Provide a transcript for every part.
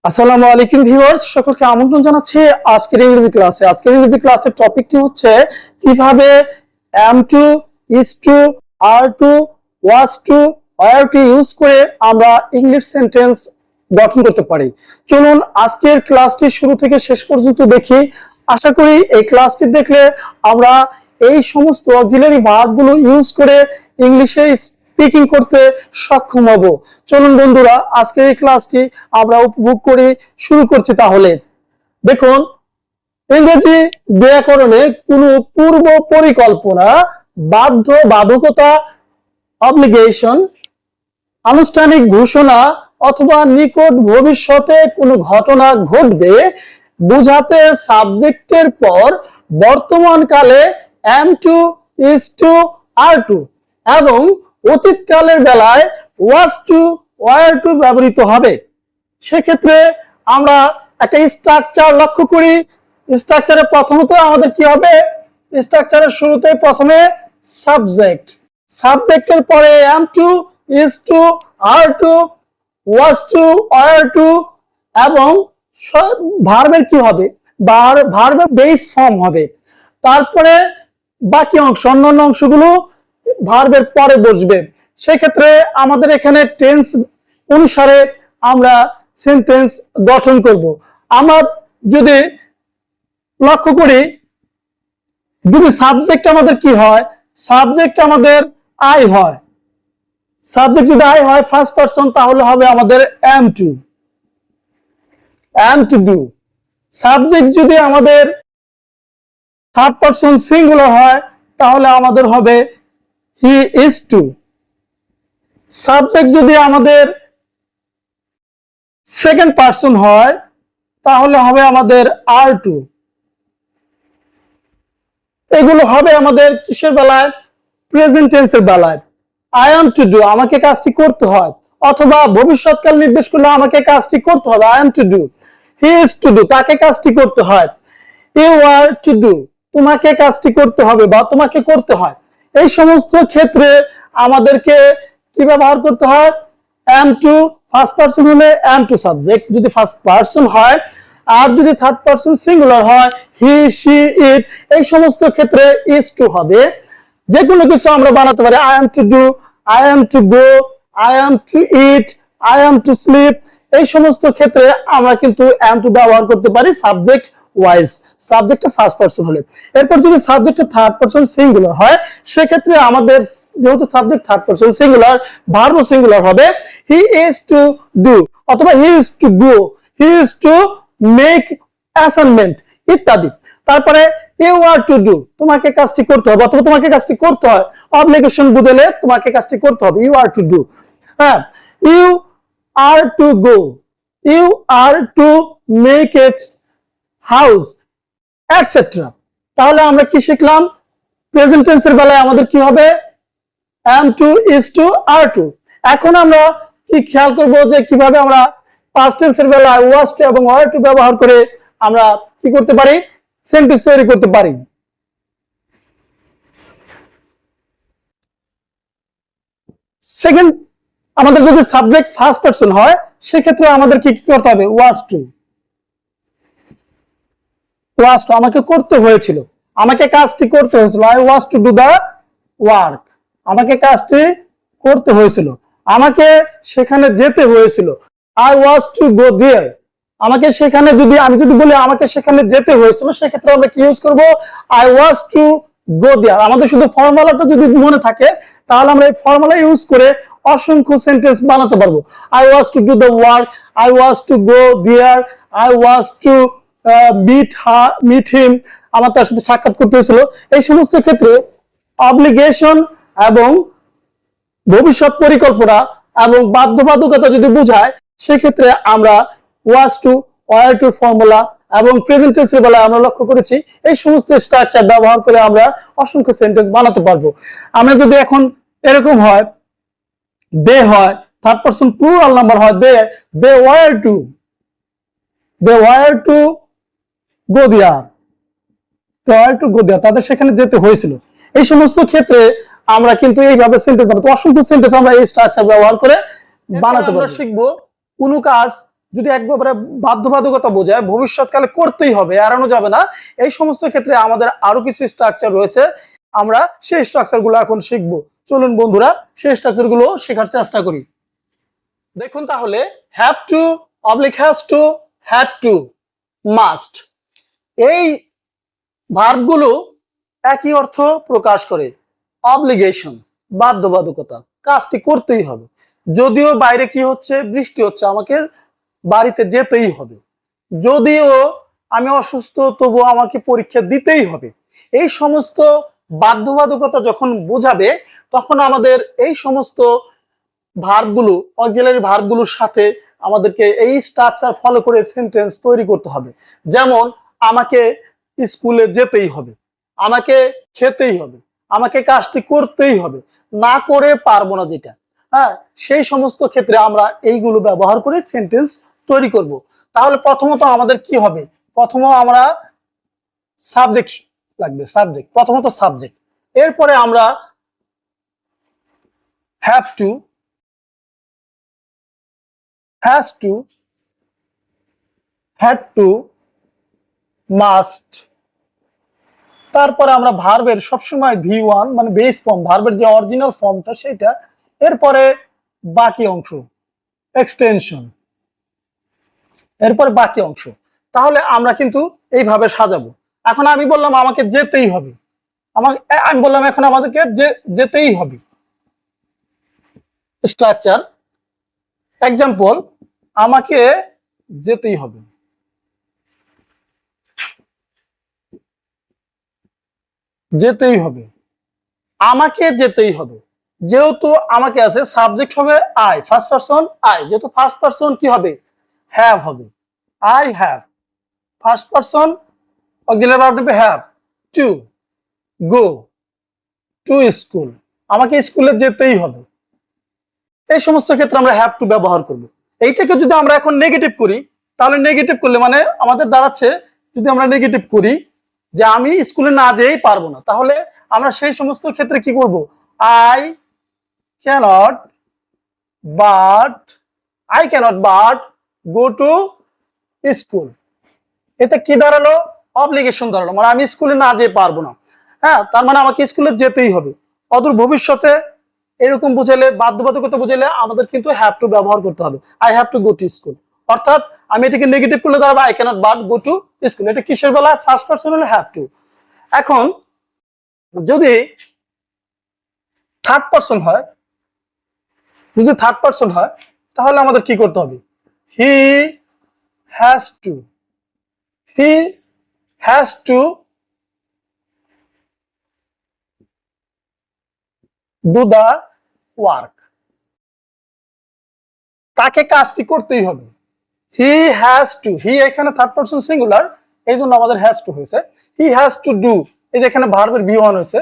আসসালামু আলাইকুম ভিউয়ার্স, সকলকে আমন্ত্রণ জানাচ্ছি আজকের ইংরেজি ক্লাসে। আজকের ইংরেজি ক্লাসের টপিকটি হচ্ছে কিভাবে am2, is2, are2, was2, were2 use করে আমরা ইংলিশ সেন্টেন্স গঠন করতে পারি। চলুন আজকের ক্লাসটি শুরু থেকে শেষ পর্যন্ত দেখি। আশা করি এই ক্লাসটি দেখলে আমরা এই সমস্ত অক্সিলারি ভার্বগুলো ইউজ করে ইংলিশে স্পিকিং করতে সক্ষম হব। চলুন বন্ধুরা আজকের এই ক্লাসটি আমরা উপভোগ করে শুরু করছি। তাহলে দেখুন, ইংরেজি ব্যাকরণে কোনো পূর্ব পরিকল্পনা, বাধ্যবাধকতা, অব্লিগেশন, আনুষ্ঠানিক ঘোষণা অথবা নিকট ভবিষ্যতে কোনো ঘটনা ঘটবে বুঝাতে সাবজেক্টের পর বর্তমানকালে am2, is2, are2 এবং অতীতকালের বেলায় was2, were2 ব্যবহৃত হবে। সেক্ষেত্রে আমরা একটা স্ট্রাকচার লক্ষ্য করি। স্ট্রাকচারে প্রথমত আমাদের কি হবে? স্ট্রাকচারের শুরুতে প্রথমে সাবজেক্ট, সাবজেক্টের পরে am2, is2, are2, was2, were2 এবং ভার্বের কি হবে? ভার্বের বেস ফর্ম হবে। তারপরে বাকি অংশ, অন্যান্য অংশগুলো ভার্বের পরে বসবে। সেক্ষেত্রে আমাদের এখানে টেন্স অনুসারে আমরা সেন্টেন্স গঠন করব। আমরা যদি লক্ষ্য করি, যদি সাবজেক্ট আমাদের কি হয়? সাবজেক্ট আমাদের আই হয়। সাবজেক্ট যদি আই হয় ফার্স্ট পারসন, তাহলে হবে আমাদের am2, to do। সাবজেক্ট যদি আমাদের থার্ড পারসন সিঙ্গুলার হয়, তাহলে আমাদের হবে he is to। সাবজেক্ট যদি আমাদের সেকেন্ড পারসন হয়, তাহলে হবে আমাদের are2। এগুলো হবে আমাদের কিসের বেলায়? প্রেজেন্ট টেন্সের বেলায়। I am to do, আমাকে কাজটি করতে হয়, অথবা ভবিষ্যৎকাল নির্দেশ করলে আমাকে কাজটি করতে হবে, I am to do। he is to do, তাকে কাজটি করতে হয়। you are to do, তোমাকে কাজটি করতে হবে বা তোমাকে করতে হয়। এই সমস্ত ক্ষেত্রে আমাদেরকে কি ব্যবহার করতে হয়? am2 ফার্স্ট পারসন হলে am2 সাবজেক্ট যদি ফার্স্ট পারসন হয়, আর যদি থার্ড পারসন সিঙ্গুলার হয় he, she, it, এই সমস্ত ক্ষেত্রে is to হবে। যে কোনো কিছু আমরা বানাতে পারি I am to do, I am to go, I am to eat, I am to sleep। এই সমস্ত ক্ষেত্রে আমরা কিন্তু am to ব্যবহার করতে পারি সাবজেক্ট ওয়াইজ, সাবজেক্টটা ফার্স্ট পারসন হলে। এরপর যদি সাবজেক্টটা থার্ড পারসন সিঙ্গুলার হয়, সেক্ষেত্রে আমাদের যেহেতু subject third person singular, verb singular হবে he is to do অথবা he is to go, he is to make assignment ইত্যাদি। তারপরে you are to do, তোমাকে কাজটি করতে হবে অথবা তোমাকে কাজটি করতে হয়। অব্লিগেশন বুঝালে তোমাকে কাজটি করতে হবে, you are to do। হ্যাঁ, you are to go, you are to make it house, etcetera. তাহলে আমরা কি শিখলাম? প্রেজেন্ট টেন্সের বেলায় আমাদের কি হবে? am2, is2, are2। এখন আমরা কি খেয়াল করব যে কিভাবে আমরা পাস্ট টেন্সের বেলায় was2 এবং were2 ব্যবহার করে আমরা কি করতে পারি? সেন্টেন্স তৈরি করতে পারি। সেকেন্ড, আমাদের যদি সাবজেক্ট ফার্স্ট পারসন হয়, সেক্ষেত্রে আমাদের কি করতে হবে? was2, আমাকে করতে হয়েছিল, আমাকে কাজটি করতে হয়েছিল, I was to do the work, আমাকে কাজটি করতে হয়েছিল, আমাকে সেখানে যেতে হয়েছিল, I was to go there, আমাকে সেখানে আমি যদি বলি আমাকে সেখানে যেতে হয়েছিল, সেক্ষেত্রে আমরা কি ইউজ করব? I was to go there। আমাদের শুধু ফর্মুলাটা যদি মনে থাকে, তাহলে আমরা এই ফর্মুলা ইউজ করে অসংখ্য সেন্টেন্স বানাতে পারবো। I was to do the work, I was to go there, I was to meet him, আমার তার সাথে সাক্ষাৎ করতে হয়েছিল। এই সমস্ত ক্ষেত্রে অব্লিগেশন এবং ভবিষ্যৎ পরিকল্পনা এবং বাধ্যবাধকতা যদি বোঝায়, সেক্ষেত্রে আমরা was to, were to formula এবং প্রেজেন্ট টেন্সের বেলায় আমরা লক্ষ্য করেছি এই সমস্ত স্ট্রাকচার ব্যবহার করে আমরা অসংখ্য সেন্টেন্স বানাতে পারবো। আমরা যদি এখন এরকম হয়, দে হয়, থার্ড পারসন প্লুরাল নাম্বার হয়, they were to go there, তাদের সেখানে যেতে হয়েছিল। এই সমস্ত ক্ষেত্রে আমরা কিন্তু এইভাবে সেন্টেন্স বানাতে, অসংখ্য সেন্টেন্স আমরা এই স্ট্রাকচার ব্যবহার করে বানাতে পারবো। শিখবো কোনো কাজ যদি একবারে বাধ্যবাধকতা বোঝায়, ভবিষ্যৎকালে করতেই হবে, এড়ানো যাবে না, এই সমস্ত ক্ষেত্রে আমাদের আরো কিছু স্ট্রাকচার রয়েছে, আমরা সেই স্ট্রাকচারগুলো এখন শিখবো। চলুন বন্ধুরা সেই স্ট্রাকচারগুলো শেখার চেষ্টা করি। দেখুন তাহলে, have to, oblique has to, had to, must, এই ভার্বগুলো একই অর্থ প্রকাশ করে। অবলিগেশন, বাধ্যবাধকতা, কাজটি করতেই হবে। যদিও বাইরে কি হচ্ছে, বৃষ্টি হচ্ছে, আমাকে বাড়িতে যেতেই হবে। যদিও আমি অসুস্থ, তবুও আমাকে পরীক্ষা দিতেই হবে। এই সমস্ত বাধ্যবাধকতা যখন বোঝাবে, তখন আমাদের এই সমস্ত ভার্বগুলো, অক্সিলারি ভার্বগুলোর সাথে আমাদেরকে এই স্ট্রাকচার ফলো করে সেন্টেন্স তৈরি করতে হবে। যেমন, আমাকে স্কুলে যেতেই হবে, আমাকে খেতেই হবে, আমাকে কাজটি করতেই হবে, না করে পারবো না যেটা, হ্যাঁ, সেই সমস্ত ক্ষেত্রে আমরা এইগুলো ব্যবহার করে সেন্টেন্স তৈরি করব। তাহলে প্রথমত আমাদের কি হবে, আমরা সাবজেক্ট লাগবে, সাবজেক্ট, প্রথমত সাবজেক্ট, এরপরে আমরা have to, has to, had to, must, তারপরে আমরা ভার্বের সবসময় V1 মানে বেস ফর্ম, ভার্বের যে অরিজিনাল ফর্মটা সেটা, এরপরে বাকি অংশ এক্সটেনশন, এরপরে বাকি অংশ। তাহলে আমরা কিন্তু এইভাবে সাজাবো। এখন আমি বললাম আমাকে যেতেই হবে, আমি বললাম এখন আমাদেরকে যেতেই হবে। স্ট্রাকচার, এক্সাম্পল, আমাকে যেতেই হবে, যেতেই হবে, আমাকে যেতেই হবে। যেহেতু আমাকে আছে, সাবজেক্ট হবে আই, ফার্স্ট পারসন আই, যেহেতু ফার্স্ট পারসন কি হবে, হ্যাভ হবে, I have, first person auxiliary verb হবে have to, go to school, আমাকে স্কুলে যেতেই হবে। এই সমস্ত ক্ষেত্রে আমরা হ্যাভ টু ব্যবহার করব। এইটাকে যদি আমরা এখন নেগেটিভ করি, তাহলে নেগেটিভ করলে মানে আমাদের দাঁড়াচ্ছে, যদি আমরা নেগেটিভ করি যে আমি স্কুলে না যেয়েই পারবো না, তাহলে আমরা সেই সমস্ত ক্ষেত্রে কি করব, I cannot but go to school. এটা কি দাঁড়ালো, অবলিগেশন দাঁড়ালো, মানে আমি স্কুলে না যেয়ে পারবো না, হ্যাঁ, তার মানে আমাকে স্কুলে যেতেই হবে। অদূর ভবিষ্যতে এরকম বুঝালে, বাধ্যবাধকতা বুঝালে আমাদের কিন্তু হ্যাভ টু ব্যবহার করতে হবে। I have to go to school, অর্থাৎ আমি এটাকে নেগেটিভ করলে দাঁড়াবে I cannot but go to school. এটা কিসের বেলা, ফার্স্ট পারসন হলে হ্যাভ টু। এখন যদি থার্ড পারসন হয়, তাহলে আমাদের কি করতে হবে, he has to, he has to do the work, তাকে কাজটি করতেই হবে। হি হ্যাজ টু, হি এখানে থার্ড পারসন সিঙ্গুলার, এই জন্য আমাদের হ্যাজ টু হয়েছে। হি হ্যাজ টু ডু, এই যে এখানে ভার্বের V1 হয়েছে,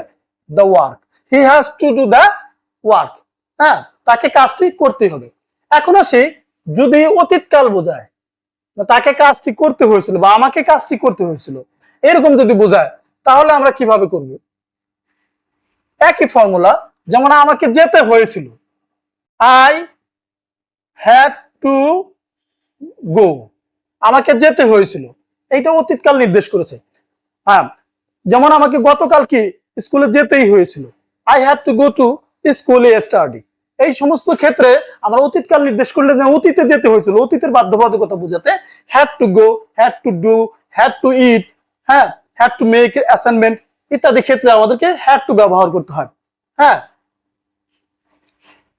the work, he has to do the work, হ্যাঁ, তাকে কাজটি করতেই হবে। এখন আসি, যদি অতীতকাল বোঝায়, তাকে কাজটি করতে হয়েছিল বা আমাকে কাজটি করতে হয়েছিল, এরকম যদি বোঝায়, তাহলে আমরা কিভাবে করব, একই ফর্মুলা, যেমন আমাকে যেতে হয়েছিল, আই হ্যাড টু গো, আমাকে যেতে হয়েছিল, এইটা অতীতকাল নির্দেশ করেছে। হ্যাঁ, যেমন আমাকে গতকাল কি স্কুলে যেতেই হয়েছিল, I have to go to school study. এই সমস্ত ক্ষেত্রে আমরা অতীতকাল নির্দেশ করলে যে অতীতে যেতে হয়েছিল, অতীতের বাধ্যবাধকতা বোঝাতে had to go, had to do, had to eat, হ্যাঁ, হ্যাড টু মেক অ্যাসাইনমেন্ট ইত্যাদি ক্ষেত্রে আমাদেরকে হ্যাড টু ব্যবহার করতে হয়। হ্যাঁ,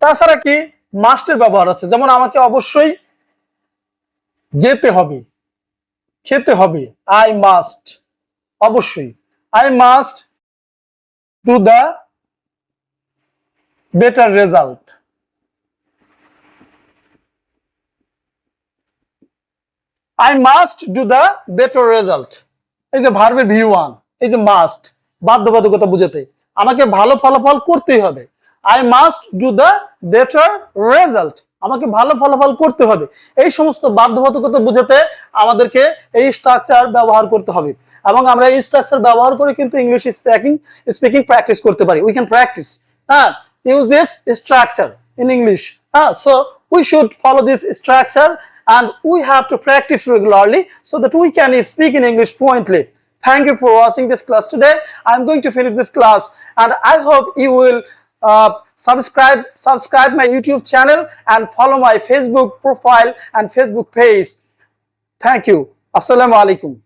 তাছাড়া কি মাস্টের ব্যবহার আছে, যেমন আমাকে অবশ্যই যেতে হবে, খেতে হবে, আই মাস্ট, অবশ্যই, I must do the better result, I must do the better result. এই যে ভার্বের V1, এই যে মাস্ট, বাধ্যবাধকতা বুঝাতে আমাকে ভালো ফলাফল করতেই হবে, I must do the better result, আমাকে ভালো ফলাফল করতে হবে। এই সমস্ত বাধ্যবাধকতা বুঝাতে আমাদেরকে এই স্ট্রাকচার ব্যবহার করতে হবে, এবং আমরা এই স্ট্রাকচার ব্যবহার করে কিন্তু ইংলিশ স্পিকিং প্র্যাকটিস করতে পারি। উই ক্যান প্র্যাকটিস, হ্যাঁ, use this structure in English. So we should follow this structure and we have to practice regularly so that we can speak in English fluently. Thank you for watching this class today. I'm going to finish this class, and I hope you will subscribe my YouTube channel and follow my Facebook profile and Facebook page. Thank you. Assalamu alaikum.